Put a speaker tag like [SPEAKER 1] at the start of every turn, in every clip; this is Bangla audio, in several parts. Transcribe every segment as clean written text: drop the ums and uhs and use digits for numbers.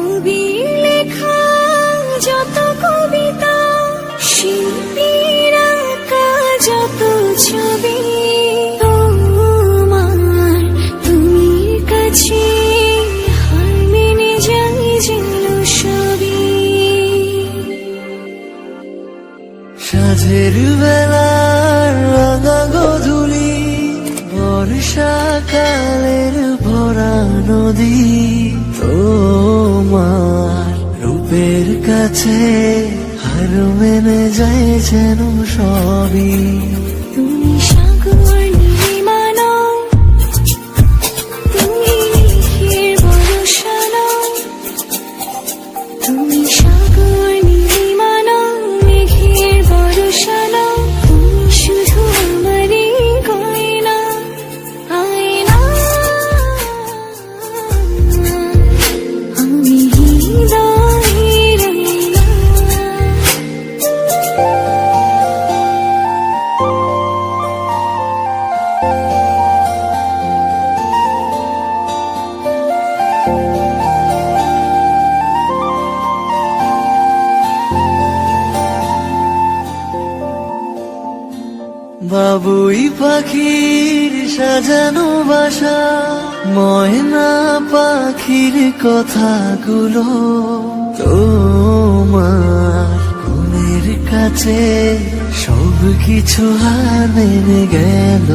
[SPEAKER 1] কবির লেখা যত কবিতা, শিল্পীর আঁকা যত ছবি, তোমার তুমির কাছে হার মেনে যাই যেন সবই।
[SPEAKER 2] সাঁঝের বেলার রাঙা গধূলি, বর্ষাকালের ভরা নদী, তোমার রূপের কাছে হার মেনে যায় যেন সবই।
[SPEAKER 1] তুমি সাগর নীলিমা নও, তুমি মেঘের বর্ষা নও, তুমি সাগর নীলিমা নও, মেঘের বর্ষা নও, তুমি শুধু আমারই গয়না, আয়না। আমি হৃদয়ের আয়না।
[SPEAKER 2] বাবুই পাখির সাজানো বাসা, ময়না পাখির কথাগুলো তোমার মনের কাছে সব কিছু হার মেনে গেল।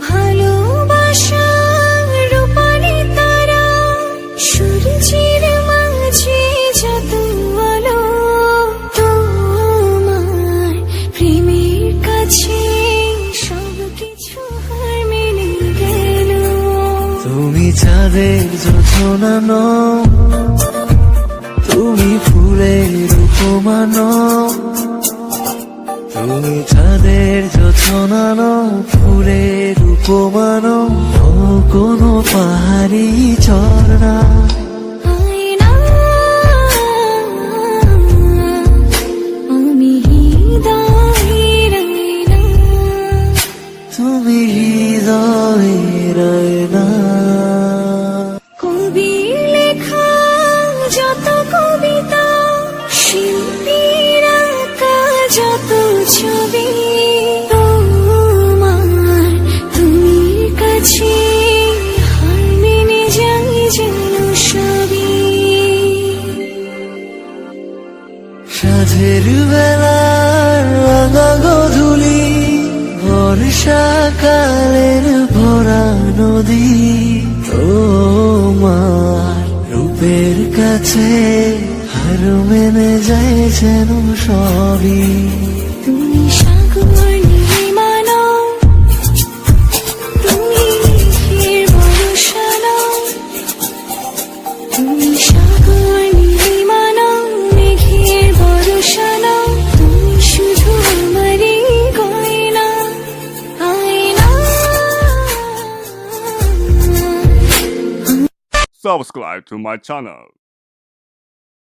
[SPEAKER 1] ভালোবাসা রূপালি তারা, সূর্যের মাঝে যত আলো, তোমার প্রেমের কাছে সব কিছু হার মেনে গেল।
[SPEAKER 2] তুমি চাঁদের যোছনা নও, তুমি ফুলের উপমা নও, তুমি চাঁদের যোছনা নও, ফুলের উপমা নও, কোনো পাহাড়ি ঝর্ণা।
[SPEAKER 1] আয়না, আমি হৃদয়ের আয়না।
[SPEAKER 2] তুমি হৃদয়ের আয়না।
[SPEAKER 1] কবির লেখা যত কবিতা, শিল্পীর আঁকা যত ছবি, তোমার তুমির কাছে হার মেনে যাই যেন সবই।
[SPEAKER 2] সাঁঝের বেলার রাঙা গধূলি, বর্ষাকালের ভরা নদী, তোমার রূপের কাছে হার মেনে যায় যেন সবই।
[SPEAKER 1] তুমি সাগর নীলিমা নও, তুমি মেঘের বর্ষা নও, তুমি সাগর নীলিমা নও, মেঘের বর্ষা নও, তুমি শুধু আমারই গয়না, আয়না।
[SPEAKER 3] Subscribe to my channel.